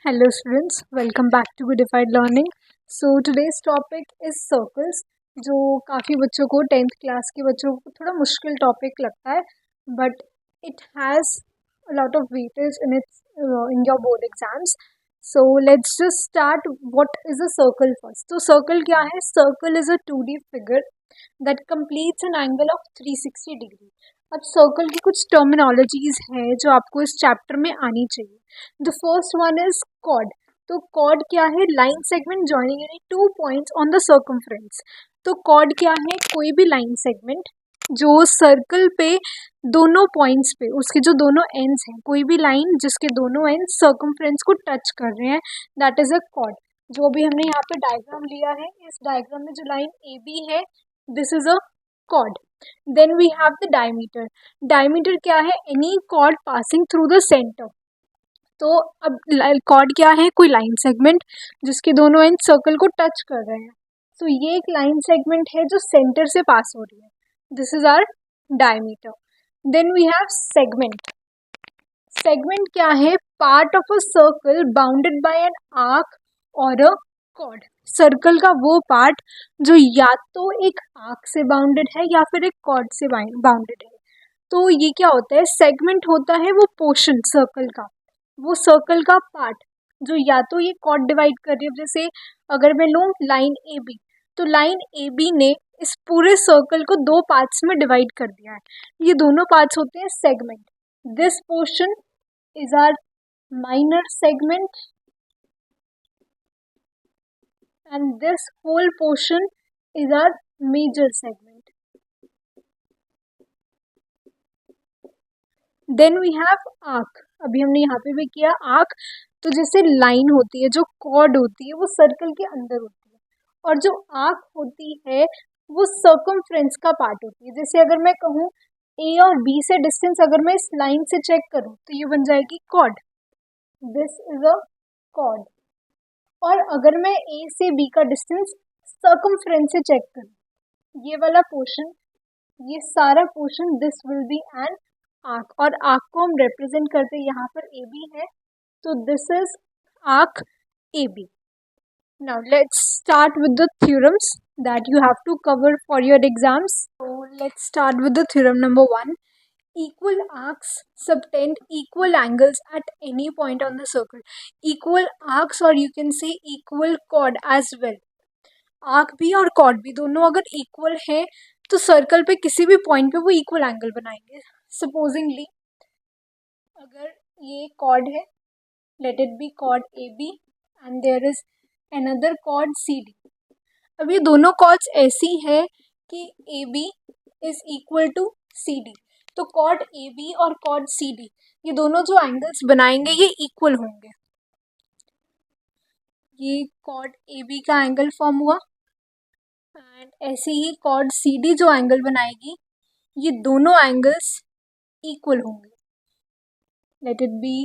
Hello students, welcome back to Godified Learning. So today's topic is circles, जो काफ़ी बच्चों को 10th क्लास के बच्चों को थोड़ा मुश्किल टॉपिक लगता है, but it has a lot of weightage in your board exams. So let's just start. What is a circle first? तो circle क्या है? Circle is a 2D figure that completes an angle of 360 degree. अब circle की कुछ terminologies है जो आपको इस चैप्टर में आनी चाहिए. The first one is chord. तो कॉर्ड क्या है? Line segment joining any two points on the circumference. तो कॉर्ड क्या है? कोई भी लाइन सेगमेंट जो सर्कल पे दोनों पॉइंट्स पे उसके जो दोनों एंड्स हैं, कोई भी लाइन जिसके दोनों एंड्स सर्कमफ्रेंस को टच कर रहे हैं, दैट इज अ कॉर्ड. जो भी हमने यहाँ पे डायग्राम लिया है, इस डायग्राम में जो लाइन ए बी है, this is a chord. Then we have the diameter. Diameter क्या है? Any chord passing through the center. तो अब chord क्या है? कोई लाइन सेगमेंट जिसके दोनों एंड सर्कल को टच कर रहे हैं. तो ये एक लाइन सेगमेंट है जो सेंटर से पास हो रही है. This is our diameter. Then we have segment. Segment क्या है? Part of a circle bounded by an arc और अ कॉर्ड. सर्कल का वो पार्ट जो या तो एक आर्क से बाउंडेड है या फिर एक कॉर्ड से बाउंडेड है. तो ये क्या होता है? सेगमेंट होता है वो पोर्शन सर्कल का, वो सर्कल का पार्ट जो या तो ये कॉर्ड डिवाइड कर रही है. जैसे अगर मैं लूँ लाइन ए बी, तो लाइन ए बी ने इस पूरे सर्कल को दो पार्ट्स में डिवाइड कर दिया है. ये दोनों पार्ट्स होते हैं segment. This portion is our minor segment and this whole portion is our major segment. Then we have arc. अभी हमने यहाँ पे भी किया arc. तो जैसे लाइन होती है, जो कॉर्ड होती है, वो सर्कल के अंदर होती है, और जो आर्क होती है वो सर्कमफ्रेंस का पार्ट होती है. जैसे अगर मैं कहूँ ए और बी से डिस्टेंस अगर मैं इस लाइन से चेक करूँ तो ये बन जाएगी chord. This is a chord. और अगर मैं ए से बी का डिस्टेंस सर्कमफ्रेंस से चेक करूँ, ये वाला पोर्शन, ये सारा portion, this will be N arc. और आर्क को हम रिप्रेजेंट करते हैं, यहाँ पर ए बी है, तो this is arc A B. Now let's start with the theorems that you have to cover for your exams. So let's start with the theorem number 1. Equal arcs subtend equal angles at any point on the circle. Equal arcs, or you can say equal chord as well. Arc भी और cord भी दोनों अगर equal है तो circle पे किसी भी पॉइंट पे वो इक्वल एंगल बनाएंगे. सपोजिंगली अगर ये कॉर्ड है, let it be chord A B and there is another chord C D. अब ये दोनों कॉर्ड्स ऐसी है कि A B is equal to C D. तो कॉर्ड ए बी और कॉर्ड सी डी, ये दोनों जो एंगल्स बनाएंगे ये इक्वल होंगे. ये कॉर्ड ए बी का एंगल फॉर्म हुआ, एंड ऐसे ही कॉर्ड सी डी जो एंगल बनाएगी, ये दोनों एंगल्स इक्वल होंगे. Late it B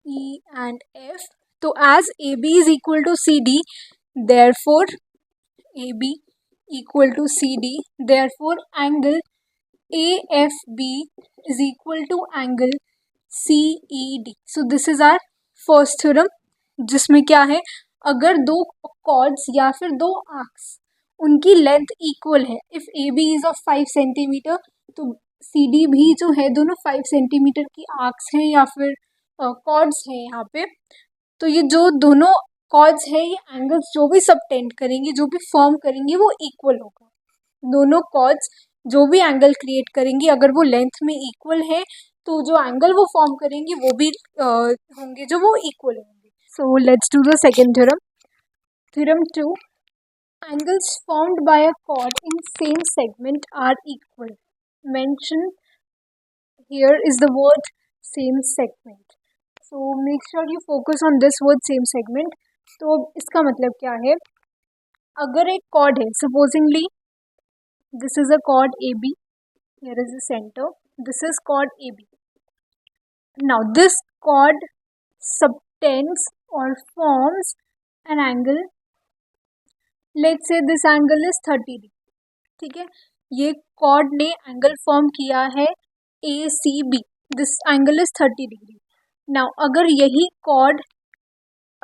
E and F. तो as A B is equal to C D, therefore A B equal to CD, therefore angle AFB is equal to angle CED. So this is our first theorem, जिसमें क्या है? अगर दो chords या फिर दो arcs, उनकी लेंथ इक्वल है, if AB is of 5 centimetre, तो CD भी जो है, दोनों 5 सेंटीमीटर की आर्क्स हैं या फिर कॉर्ड्स हैं यहाँ पे. तो ये जो दोनों कॉर्ड्स है, ये एंगल्स जो भी सबटेंड करेंगे, जो भी फॉर्म करेंगे, वो इक्वल होगा. दोनों कॉर्ड्स जो भी एंगल क्रिएट करेंगी, अगर वो लेंथ में इक्वल है तो जो एंगल वो फॉर्म करेंगे वो भी होंगे जो वो इक्वल होंगे. So let's do the second theorem. Theorem 2. Angles formed by a chord in same segment are equal. Mention here is the word same segment. So make sure you focus on this word same segment. तो इसका मतलब क्या है? अगर एक chord है, supposingly this is a chord A B, here is the centre, this is chord A B. Now this chord subtends or forms an angle. Let's say this angle is 30 degree. ठीक है, ये chord ने angle form किया है A C B. This angle is 30 degree. Now अगर यही cord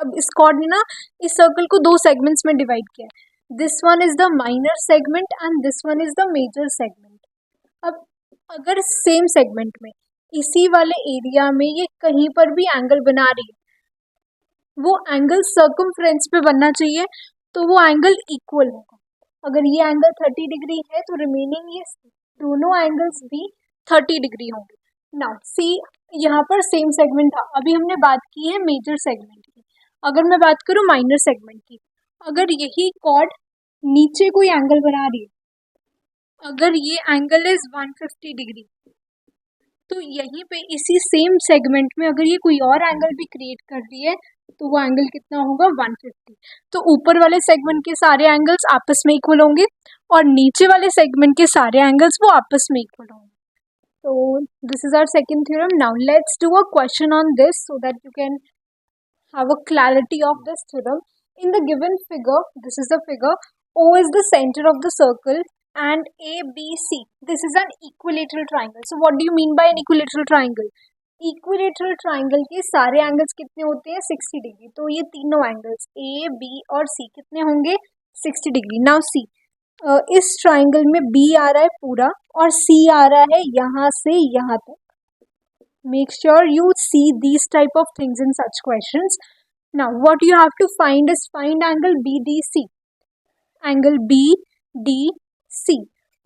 अब इस कॉर्ड ने ना इस सर्कल को दो सेगमेंट्स में डिवाइड किया है। This one is the minor segment and this one is the major segment. अब अगर सेम सेगमेंट में इसी वाले एरिया में ये कहीं पर भी एंगल बना रही है, वो एंगल सर्कमफ्रेंस पे बनना चाहिए, तो वो एंगल इक्वल होगा। अगर ये एंगल 30 डिग्री है तो रिमेनिंग ये दोनों एंगल्स भी 30 डिग्री होंगे। नाउ सी, यहाँ पर सेम सेगमेंट था, अभी हमने बात की है मेजर सेगमेंट की। अगर मैं बात करूँ माइनर सेगमेंट की, अगर यही कॉर्ड नीचे कोई एंगल बना रही है, अगर ये एंगल इज 150 डिग्री, तो यहीं पे इसी सेम सेगमेंट में अगर ये कोई और एंगल भी क्रिएट कर रही है तो वो एंगल कितना होगा, 150। तो ऊपर वाले सेगमेंट के सारे एंगल्स आपस में इक्वल होंगे और नीचे वाले सेगमेंट के सारे एंगल्स वो आपस में इक्वल होंगे। तो this is our second theorem. Now let's do a question on this so that you can have a clarity of this theorem. In the given figure, this is the figure, O is the center of the circle and ABC, this is an equilateral triangle. So what do you mean by an equilateral triangle? Equilateral triangle के सारे angles कितने होते हैं, 60 degree. तो ये तीनों angles ए B और सी कितने होंगे, 60 डिग्री। नाउ सी, इस ट्राइंगल में बी आ रहा है पूरा और सी आ रहा है यहाँ से यहाँ तक। Make sure you see these type of things in such questions. Now what you have to find is find angle BDC. Angle BDC.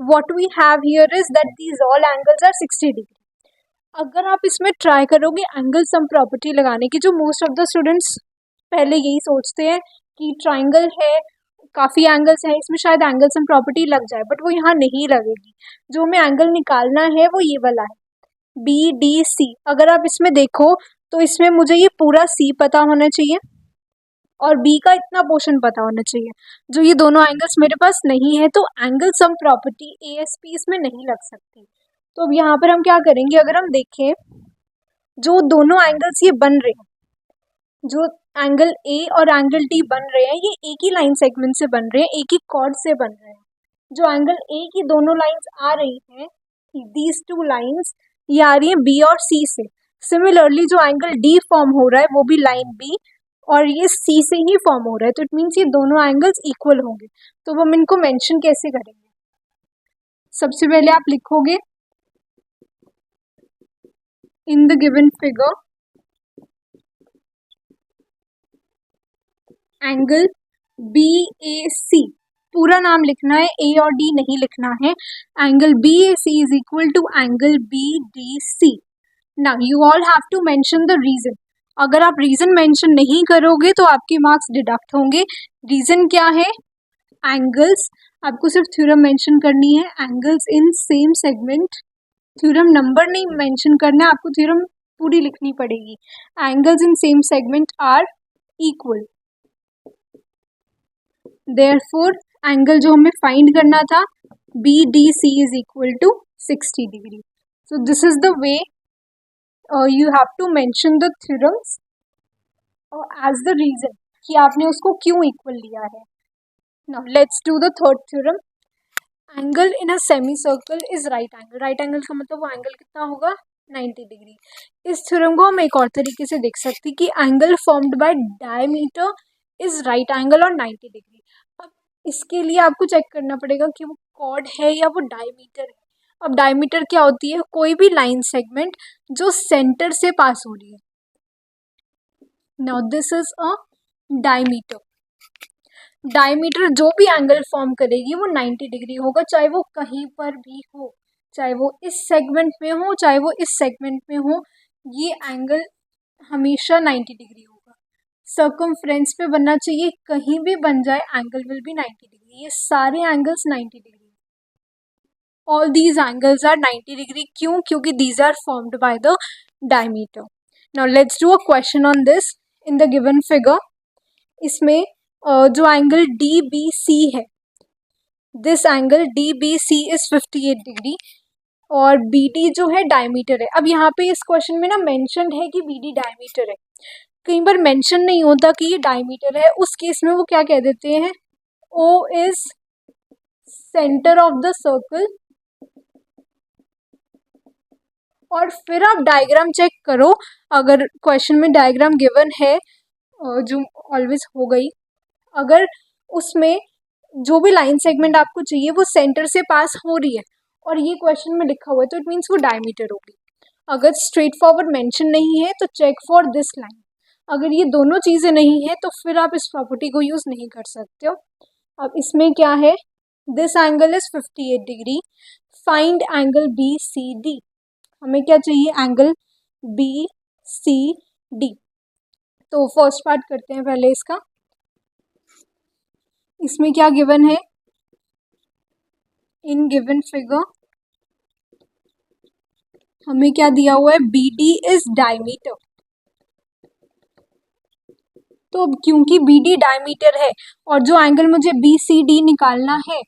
What we have here is that these all angles are 60 degree. अगर आप इसमें try करोगे angle sum property लगाने की, जो most of the students पहले यही सोचते हैं कि ट्राइंगल है, काफ़ी एंगल्स हैं, इसमें शायद एंगल सम प्रॉपर्टी लग जाए, बट वो यहाँ नहीं लगेगी। जो हमें एंगल निकालना है वो ये वाला है, BDC। अगर आप इसमें देखो तो इसमें मुझे ये पूरा C पता होना चाहिए और B का इतना पोर्शन पता होना चाहिए, जो ये दोनों एंगल्स मेरे पास नहीं है, तो एंगल सम प्रॉपर्टी ASP इसमें नहीं लग सकती। तो अब यहाँ पर हम क्या करेंगे, अगर हम देखें जो दोनों एंगल्स ये बन रहे हैं, जो एंगल A और एंगल D बन रहे हैं, ये एक ही लाइन सेगमेंट से बन रहे हैं, एक ही कॉर्ड से बन रहे हैं। जो एंगल A की दोनों लाइंस आ रही हैं, दीज टू लाइंस, ये आ रही है B और C से। सिमिलरली जो एंगल D फॉर्म हो रहा है वो भी लाइन B और ये C से ही फॉर्म हो रहा है, तो इट मीन्स ये दोनों एंगल्स इक्वल होंगे। तो हम इनको मेंशन कैसे करेंगे, सबसे पहले आप लिखोगे इन the given figure angle BAC, पूरा नाम लिखना है, A और D नहीं लिखना है। Angle BAC is equal to angle BDC। Now you all have to mention the reason. अगर आप रीजन मेंशन नहीं करोगे तो आपके मार्क्स डिडक्ट होंगे। रीजन क्या है, एंगल्स, आपको सिर्फ थ्योरम मेंशन करनी है, angles in same segment. Theorem number नहीं मेंशन करना है, आपको थ्योरम पूरी लिखनी पड़ेगी। Angles in same segment are equal, therefore angle जो हमें फाइंड करना था BDC is equal to 60 degree. So this is the way you have to mention the theorems as the reason कि आपने उसको क्यों इक्वल लिया है। Now let's do the third theorem. Angle in a semicircle is right angle. Right angle का मतलब वो angle कितना होगा, 90 डिग्री। इस थ्योरम को हम एक और तरीके से देख सकते हैं कि angle formed by diameter is right angle और 90 डिग्री। अब इसके लिए आपको चेक करना पड़ेगा कि वो कॉर्ड है या वो डायमीटर है। अब डायमीटर क्या होती है, कोई भी लाइन सेगमेंट जो सेंटर से पास हो रही है। Now this is a diameter. Diameter जो भी एंगल फॉर्म करेगी वो 90 डिग्री होगा, चाहे वो कहीं पर भी हो, चाहे वो इस सेगमेंट में हो चाहे वो इस सेगमेंट में हो, ये एंगल हमेशा 90 डिग्री होगा। सर्कमफ्रेंस पे बनना चाहिए, कहीं भी बन जाए एंगल विल बी 90 डिग्री। ये सारे angles 90 degree, all these angles are 90 degree। क्यों, क्योंकि these are formed by the diameter। now let's do a question on this। in the given figure इसमें जो एंगल DBC है, this angle DBC is 58 degree और BD जो है diameter है। अब यहाँ पे इस क्वेश्चन में ना मेंशन है कि BD डायमीटर है, कई बार मेंशन नहीं होता कि ये डायमीटर है, उस केस में वो क्या कह देते हैं, O is centre of the circle, और फिर आप डायग्राम चेक करो, अगर क्वेश्चन में डायग्राम गिवन है जो ऑलवेज हो गई, अगर उसमें जो भी लाइन सेगमेंट आपको चाहिए वो सेंटर से पास हो रही है और ये क्वेश्चन में लिखा हुआ है, तो इट मीन्स वो डायमीटर होगी। अगर स्ट्रेट फॉरवर्ड मेंशन नहीं है तो चेक फॉर दिस लाइन। अगर ये दोनों चीज़ें नहीं है तो फिर आप इस प्रॉपर्टी को यूज़ नहीं कर सकते हो। अब इसमें क्या है, this angle is 58 degree, find angle B C D. हमें क्या चाहिए, एंगल बी सी डी। तो फर्स्ट पार्ट करते हैं पहले इसका। इसमें क्या गिवन है, इन गिवन फिगर हमें क्या दिया हुआ है, बी डी इज डायमीटर। तो अब क्योंकि बी डी डायमीटर है और जो एंगल मुझे बी सी डी निकालना है,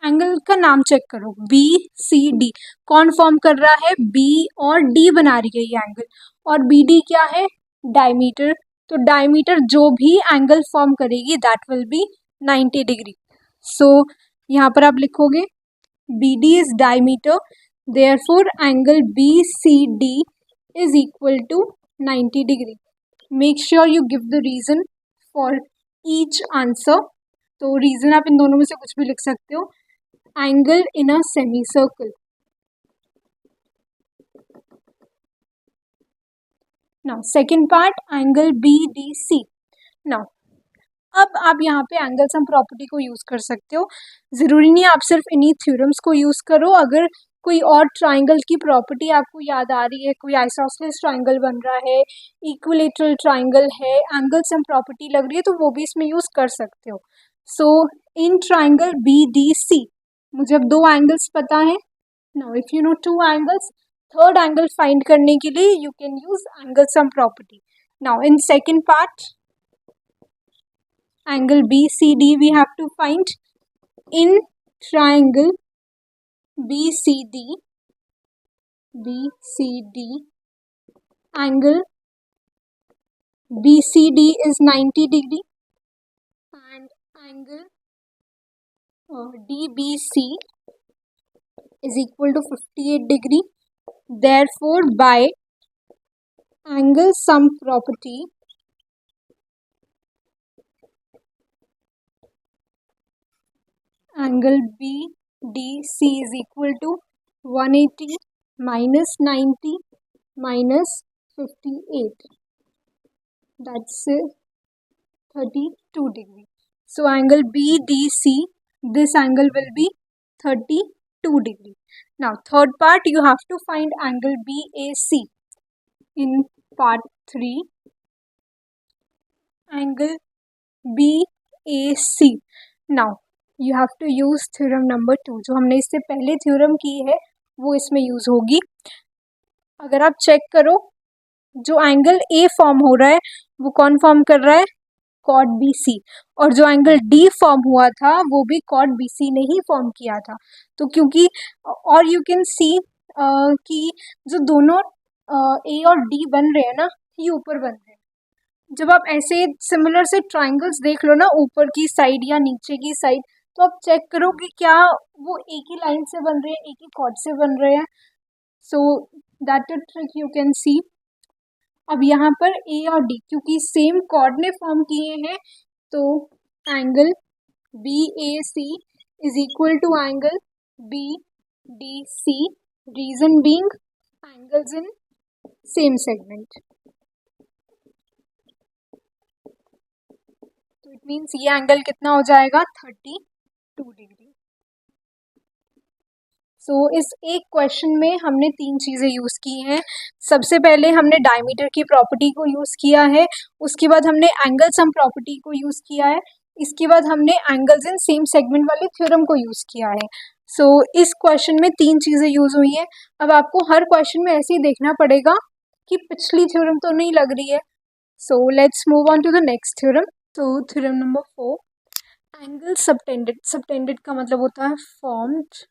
एंगल का नाम चेक करो, बी सी डी कौन फॉर्म कर रहा है, बी और डी बना रही है ये एंगल, और बी डी क्या है, डायमीटर। तो डायमीटर जो भी एंगल फॉर्म करेगी that will be 90 degree. So यहाँ पर आप लिखोगे B D is diameter, therefore angle B C D is equal to 90 degree. Make sure you give the reason for each answer. तो reason आप इन दोनों में से कुछ भी लिख सकते हो। Angle in a semi circle. Now second part, angle B D C. Now अब आप यहाँ पे एंगल सम प्रॉपर्टी को यूज कर सकते हो। जरूरी नहीं आप सिर्फ इन्हीं थ्योरम्स को यूज करो। अगर कोई और ट्राइंगल की प्रॉपर्टी आपको याद आ रही है, कोई आइसोसेलेस ट्राइंगल बन रहा है, इक्विलेटरल ट्राइंगल है, एंगल सम प्रॉपर्टी लग रही है, तो वो भी इसमें यूज कर सकते हो। So in triangle B D C मुझे अब दो एंगल्स पता है। Now if you know two angles, third angle find करने के लिए you can use angle sum property. Now in second part, angle BCD we have to find. In triangle BCD, angle BCD is 90 degree and angle DBC is equal to 58 degree. Therefore, by angle sum property, angle BDC is equal to 180 minus 90 minus 58. That's 32 degree. So angle BDC, this angle will be 32 degree. Now third part, you have to find angle BAC. In part 3, angle BAC. Now you have to use theorem number 2. जो हमने इससे पहले theorem की है वो इसमें use होगी। अगर आप चेक करो, जो एंगल ए फॉर्म हो रहा है वो कौन फॉर्म कर रहा है, कॉट बी सी, और जो एंगल डी फॉर्म हुआ था वो भी कॉट बी सी ने ही फॉर्म किया था। तो क्योंकि, और यू कैन सी कि जो दोनों ए और डी बन रहे हैं ना, ये ऊपर बन रहे हैं। जब आप ऐसे सिमिलर से ट्राइंगल्स देख लो ना, ऊपर की साइड या नीचे की साइड, तो आप चेक करो कि क्या वो एक ही लाइन से बन रहे हैं, एक ही कॉर्ड से बन रहे हैं। So that a trick you can see. अब यहाँ पर ए और डी क्योंकि सेम कॉर्ड ने फॉर्म किए हैं, तो angle B A C is equal to angle B D C, reason being angles in same segment. तो इट मीन्स ये एंगल कितना हो जाएगा, 32 डिग्री। सो इस एक क्वेश्चन में हमने तीन चीज़ें यूज़ की हैं। सबसे पहले हमने डायमीटर की प्रॉपर्टी को यूज़ किया है, उसके बाद हमने एंगल सम प्रॉपर्टी को यूज़ किया है, इसके बाद हमने एंगल्स इन सेम सेगमेंट वाले थ्योरम को यूज़ किया है। सो इस क्वेश्चन में तीन चीज़ें यूज़ हुई हैं। अब आपको हर क्वेश्चन में ऐसे ही देखना पड़ेगा कि पिछली थ्योरम तो नहीं लग रही है। So let's move on to the next theorem. तो theorem number 4, angle subtended. Subtended का मतलब होता है formed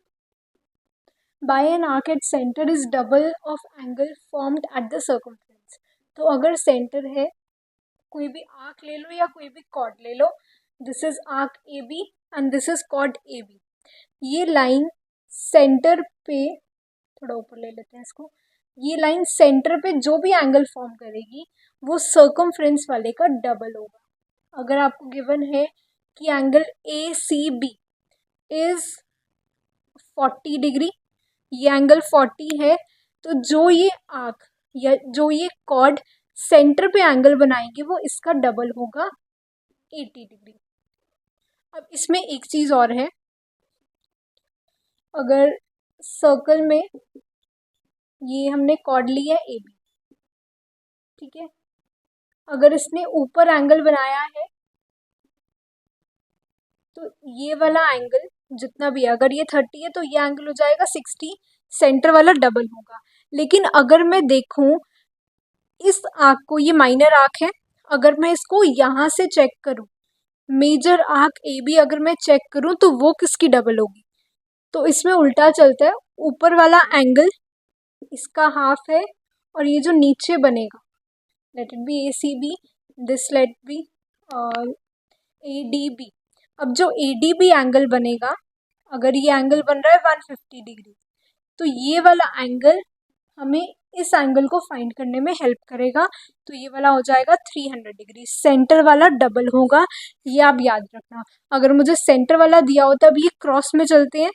by an arc at center is double of angle formed at the circumference. तो अगर सेंटर है, कोई भी आर्क ले लो या कोई भी कॉर्ड ले लो, this is arc A B and this is chord A B. ये लाइन सेंटर पे, थोड़ा ऊपर ले लेते हैं इसको, ये लाइन सेंटर पे जो भी एंगल फॉर्म करेगी वो सर्कमफ्रेंस वाले का डबल होगा। अगर आपको गिवन है कि angle A C B is 40 degree, ये एंगल 40 है, तो जो ये आर्क या जो ये कॉर्ड सेंटर पे एंगल बनाएंगे वो इसका डबल होगा 80 डिग्री। अब इसमें एक चीज़ और है, अगर सर्कल में ये हमने कॉर्ड लिया है ए बी, ठीक है, अगर इसने ऊपर एंगल बनाया है तो ये वाला एंगल जितना भी है, अगर ये 30 है तो ये एंगल हो जाएगा 60, सेंटर वाला डबल होगा। लेकिन अगर मैं देखूं इस आर्क को, ये माइनर आर्क है, अगर मैं इसको यहाँ से चेक करूं, मेजर आर्क ए बी अगर मैं चेक करूं तो वो किसकी डबल होगी? तो इसमें उल्टा चलता है, ऊपर वाला एंगल इसका हाफ है और ये जो नीचे बनेगा, let it be A C B, this let be A D B. अब जो ए डी बी एंगल बनेगा, अगर ये एंगल बन रहा है 150 डिग्री, तो ये वाला एंगल हमें इस एंगल को फाइंड करने में हेल्प करेगा। तो ये वाला हो जाएगा 300 डिग्री, सेंटर वाला डबल होगा, ये आप याद रखना। अगर मुझे सेंटर वाला दिया होता, अब ये क्रॉस में चलते हैं,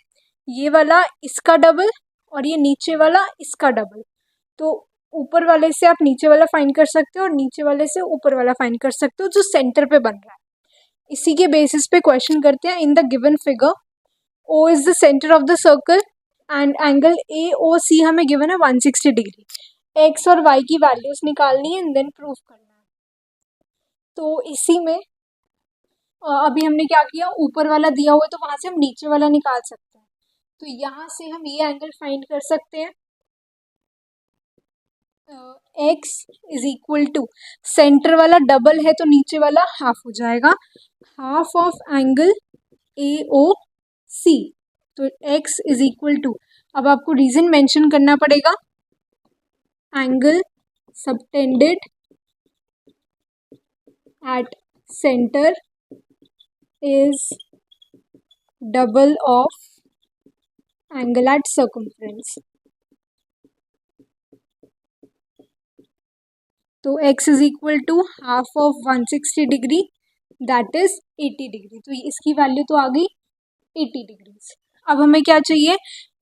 ये वाला इसका डबल और ये नीचे वाला इसका डबल, तो ऊपर वाले से आप नीचे वाला फाइंड कर सकते हो और नीचे वाले से ऊपर वाला फाइंड कर सकते हो जो सेंटर पे बन रहा है। इसी के बेसिस पे क्वेश्चन करते हैं। In the given figure O is the centre of the circle and angle A O C हमें गिवन है 160 डिग्री। एक्स और वाई की वैल्यूज निकालनी है एंड देन प्रूव करना है। तो इसी में अभी हमने क्या किया, ऊपर वाला दिया हुआ है तो वहां से हम नीचे वाला निकाल सकते हैं। तो यहाँ से हम ये एंगल फाइंड कर सकते हैं, x is equal to, centre वाला डबल है तो नीचे वाला हाफ हो जाएगा, half of angle A O C. तो एक्स इज इक्वल टू, अब आपको रीजन मेंशन करना पड़ेगा, angle subtended at centre is double of angle at circumference. तो x is equal to half of 160 degree, that is 80 degree. तो इसकी value तो आ गई 80 डिग्री। अब हमें क्या चाहिए,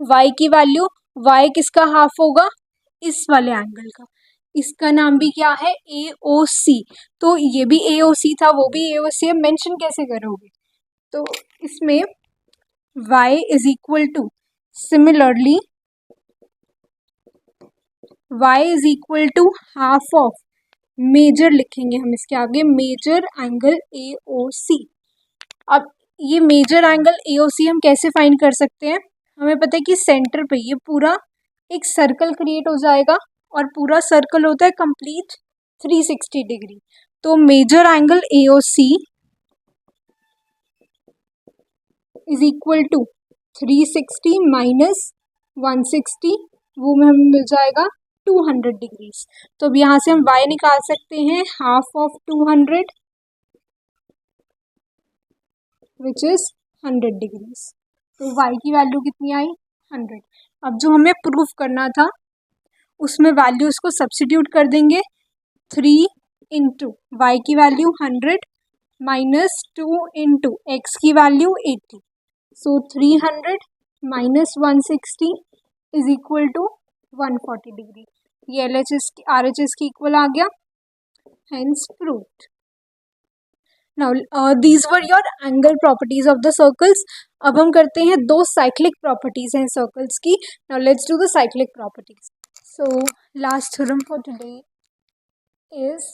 y की वैल्यू। y किसका हाफ होगा, इस वाले एंगल का, इसका नाम भी क्या है, ए ओ सी। तो ये भी ए ओ सी था, वो भी ए ओ सी है, मेंशन कैसे करोगे? तो इसमें y is equal to, similarly y is equal to half of, major लिखेंगे हम इसके आगे, मेजर एंगल ए ओ सी। अब ये मेजर एंगल ए ओ सी हम कैसे फाइंड कर सकते हैं, हमें पता है कि सेंटर पे ये पूरा एक सर्कल क्रिएट हो जाएगा और पूरा सर्कल होता है कंप्लीट 360 डिग्री। तो major angle A O C is equal to 360 minus 160, वो में हमें मिल जाएगा 200 डिग्रीज। तो अब यहाँ से हम y निकाल सकते हैं, half of 200 which is 100 degrees. तो y की वैल्यू कितनी आई, 100। अब जो हमें प्रूफ करना था उसमें वैल्यूज को सब्स्टिट्यूट कर देंगे, 3 इंटू वाई की वैल्यू 100 माइनस 2 इंटू एक्स की value 80। So 300 minus 160 is equal to 140 degree. ये LHS की RHS की इक्वल आ गया, hence proved. Now these were your angle properties of the circles. अब हम करते हैं दो cyclic properties हैं circles की. Now let's do the cyclic properties. So last theorem for today is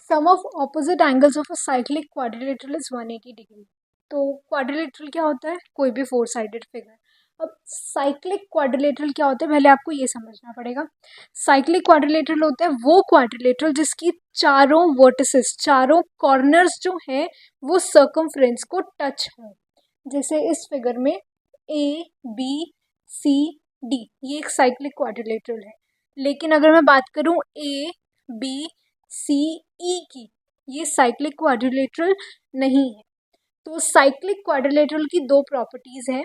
sum of opposite angles of a cyclic quadrilateral is 180 degree. तो quadrilateral क्या होता है, कोई भी फोर साइडेड फिगर। अब साइक्लिक क्वाड्रिलेटरल क्या होता है, पहले आपको ये समझना पड़ेगा। साइक्लिक क्वाड्रिलेटरल होता है वो क्वाड्रिलेटरल जिसकी चारों वर्टिसेस, चारों कॉर्नर्स जो है वो सर्कमफ्रेंस को टच हो। जैसे इस फिगर में ए बी सी डी, ये एक साइक्लिक क्वाड्रिलेटरल है। लेकिन अगर मैं बात करूँ ए बी सी ई की, ये साइक्लिक क्वाड्रिलेटरल नहीं है। तो साइक्लिक क्वाड्रिलेटरल की दो प्रॉपर्टीज हैं,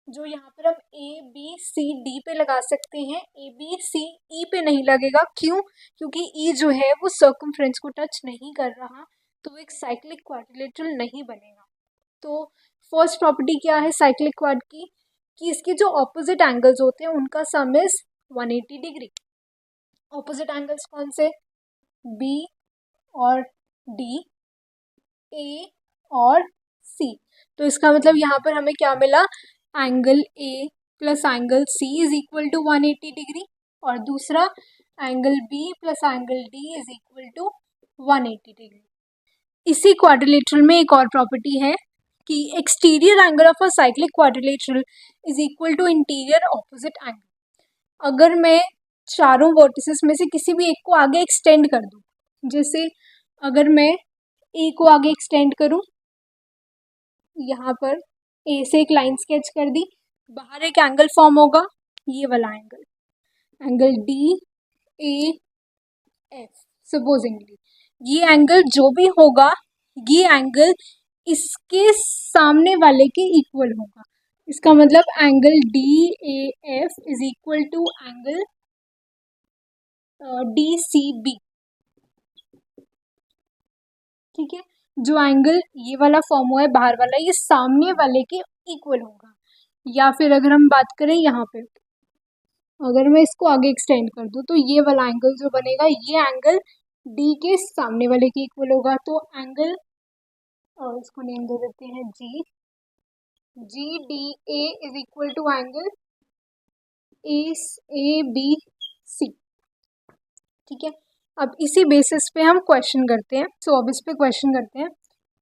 जो यहाँ पर हम ए बी सी डी पे लगा सकते हैं, ए बी सी ई पे नहीं लगेगा। क्यों? क्योंकि ई जो है वो सर्कमफ्रेंस को टच नहीं कर रहा, तो वो एक साइक्लिक क्वाड्रिलेटरल नहीं बनेगा। तो फर्स्ट प्रॉपर्टी क्या है साइक्लिक क्वाड की, कि इसके जो ऑपोजिट एंगल्स होते हैं उनका सम इज 180 डिग्री। ऑपोजिट एंगल्स कौन से? बी और डी, ए और सी। तो इसका मतलब यहाँ पर हमें क्या मिला? Angle A plus angle C is equal to 180 degree, और दूसरा angle B plus angle D is equal to 180 degree. इसी क्वाड्रिलेटरल में एक और प्रॉपर्टी है कि exterior angle of a cyclic quadrilateral is equal to interior opposite angle. अगर मैं चारों वर्टिसेस में से किसी भी एक को आगे एक्सटेंड कर दूं, जैसे अगर मैं ए को आगे एक्सटेंड करूं, यहाँ पर ए से एक लाइन स्केच कर दी, बाहर एक एंगल फॉर्म होगा, ये वाला angle, angle D A F supposedly. ये एंगल जो भी होगा, ये एंगल इसके सामने वाले के इक्वल होगा। इसका मतलब angle D A F is equal to angle D C B. ठीक है, जो एंगल ये वाला फॉर्म हुआ है बाहर वाला, ये सामने वाले के इक्वल होगा। या फिर अगर हम बात करें यहाँ पे, अगर मैं इसको आगे एक्सटेंड कर दूँ तो ये वाला एंगल जो बनेगा, ये एंगल डी के सामने वाले के इक्वल होगा। तो एंगल, और इसको नेम दे देते हैं G, G D A is equal to angle A B C. ठीक है, अब इसी बेसिस पे हम क्वेश्चन करते हैं। सो अब इस पे क्वेश्चन करते हैं।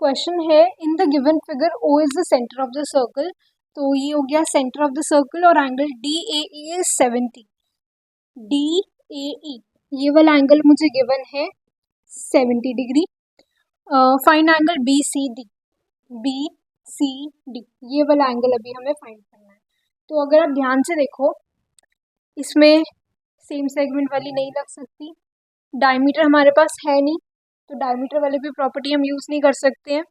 क्वेश्चन है, in the given figure O is the centre of the circle. तो ये हो गया सेंटर ऑफ द सर्कल, और angle D A E is 70। D A E ये वाला एंगल मुझे गिवन है 70 degree. Find angle B C D, B C D ये वाला एंगल अभी हमें फाइंड करना है। तो अगर आप ध्यान से देखो, इसमें सेम सेगमेंट वाली नहीं लग सकती, डायमीटर हमारे पास है नहीं, तो डायमीटर वाले भी प्रॉपर्टी हम यूज़ नहीं कर सकते हैं।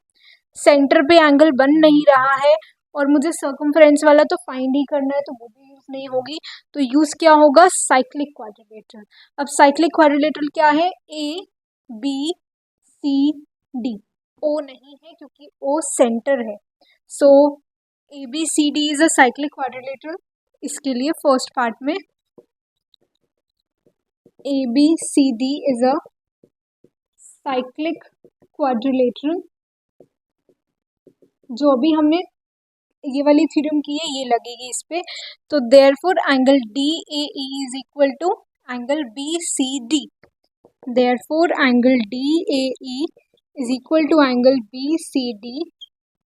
सेंटर पे एंगल बन नहीं रहा है, और मुझे सर्कमफ्रेंस वाला तो फाइंड ही करना है, तो वो भी यूज़ नहीं होगी। तो यूज़ क्या होगा? Cyclic quadrilateral. अब साइक्लिक क्वाड्रिलेटरल क्या है? ए बी सी डी। ओ नहीं है क्योंकि ओ सेंटर है। So A B C D is a cyclic quadrilateral. इसके लिए फर्स्ट पार्ट में A B C D is a cyclic quadrilateral. जो अभी हमने ये वाली थ्योरम की है, ये लगेगी इस पे। तो therefore angle D A E is equal to angle B C D. Therefore angle D A E is equal to angle B C D.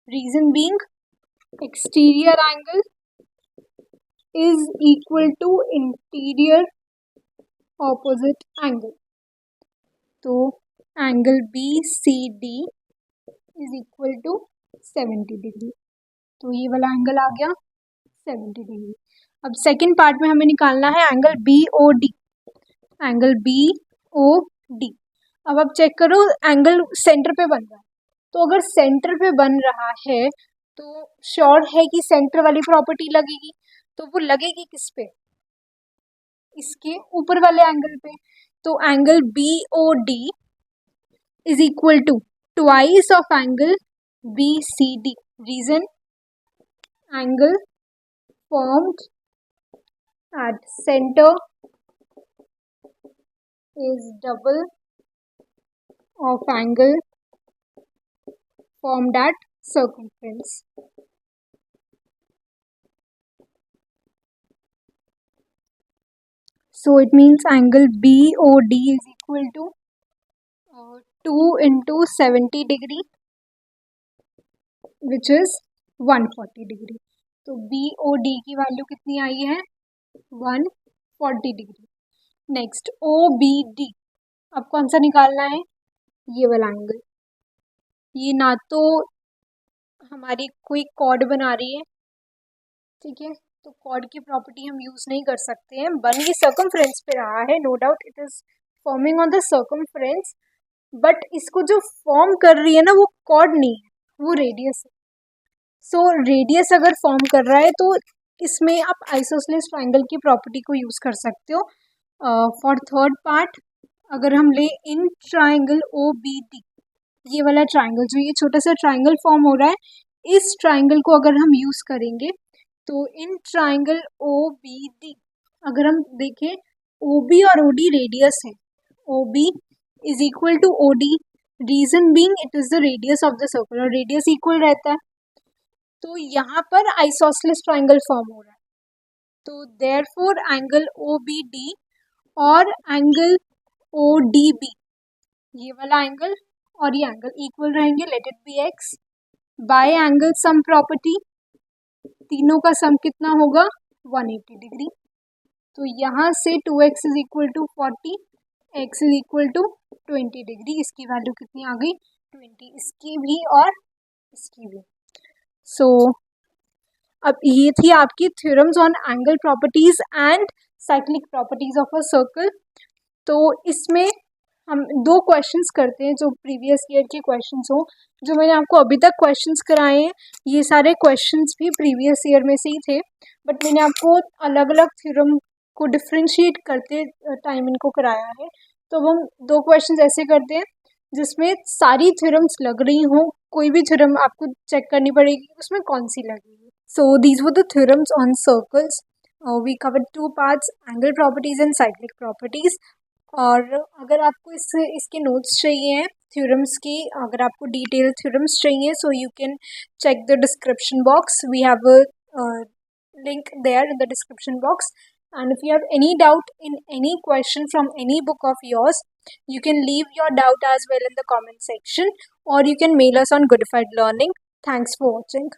Reason being exterior angle is equal to interior opposite angle. तो angle B C D is equal to 70 degree. तो ये वाला angle आ गया 70 degree. अब second part में हमें निकालना है angle B O D, angle B O D. अब आप चेक करो, एंगल सेंटर पे बन रहा है, तो अगर सेंटर पे बन रहा है तो श्योर है कि सेंटर वाली प्रॉपर्टी लगेगी। तो वो लगेगी किस पे? इसके ऊपर वाले एंगल पे। तो angle B O D is equal to twice of angle B C D. Reason, angle formed at center is double of angle formed at circumference. So it means angle BOD is equal to 2 into 70 degree, which is 140 degree. तो BOD की value कितनी आई है? 140 degree. Next OBD, अब कौन सा निकालना है? ये वाला एंगल। ये ना तो हमारी कोई कॉर्ड बना रही है, ठीक है, तो कॉर्ड की प्रॉपर्टी हम यूज़ नहीं कर सकते हैं। बन ये सर्कमफ्रेंस पे रहा है, no doubt it is forming on the circumference, but इसको जो फॉर्म कर रही है ना, वो कॉर्ड नहीं है, वो रेडियस है। सो रेडियस अगर फॉर्म कर रहा है तो इसमें आप आइसोसेलेस ट्राइंगल की प्रॉपर्टी को यूज़ कर सकते हो. फॉर थर्ड पार्ट, अगर हम ले in triangle O B D, ये वाला ट्राइंगल जो ये छोटा सा ट्राइंगल फॉर्म हो रहा है, इस ट्राइंगल को अगर हम यूज़ करेंगे तो in triangle O B D अगर हम देखें, ओ बी और ओ डी रेडियस है. O B is equal to O D, reason being it is the radius of the circle, और रेडियस इक्वल रहता है. तो यहाँ पर आइसोसेलेस ट्राइंगल फॉर्म हो रहा है. तो therefore angle O B D और एंगल ओ डी बी, ये वाला एंगल और ये एंगल इक्वल रहेंगे. Let it be x by angle sum property, तीनों का सम कितना होगा 180 डिग्री. तो यहाँ से 2x is equal to 40, x is equal to 20 degree. इसकी वैल्यू कितनी आ गई 20, इसकी भी और इसकी भी. सो अब ये थी आपकी theorems on angle properties and cyclic properties of a circle. तो इसमें हम दो क्वेश्चंस करते हैं जो प्रीवियस ईयर के क्वेश्चंस हो. जो मैंने आपको अभी तक क्वेश्चंस कराए हैं ये सारे क्वेश्चंस भी प्रीवियस ईयर में से ही थे, बट मैंने आपको अलग अलग थ्योरम को डिफ्रेंशिएट करते टाइम इनको कराया है. तो अब हम दो क्वेश्चंस ऐसे करते हैं जिसमें सारी थ्योरम्स लग रही हों, कोई भी थ्योरम आपको चेक करनी पड़ेगी उसमें कौन सी लगेगी. So these were the theorems on circles. We covered two parts, angle properties and cyclic properties. और अगर आपको इसके नोट्स चाहिए हैं थ्योरम्स की, अगर आपको डिटेल थ्योरम्स चाहिए, so you can check the description box. We have a link there in the description box. And if you have any doubt in any question from any book of yours, you can leave your doubt as well in the comment section, or you can mail us on Goodified Learning. Thanks for watching.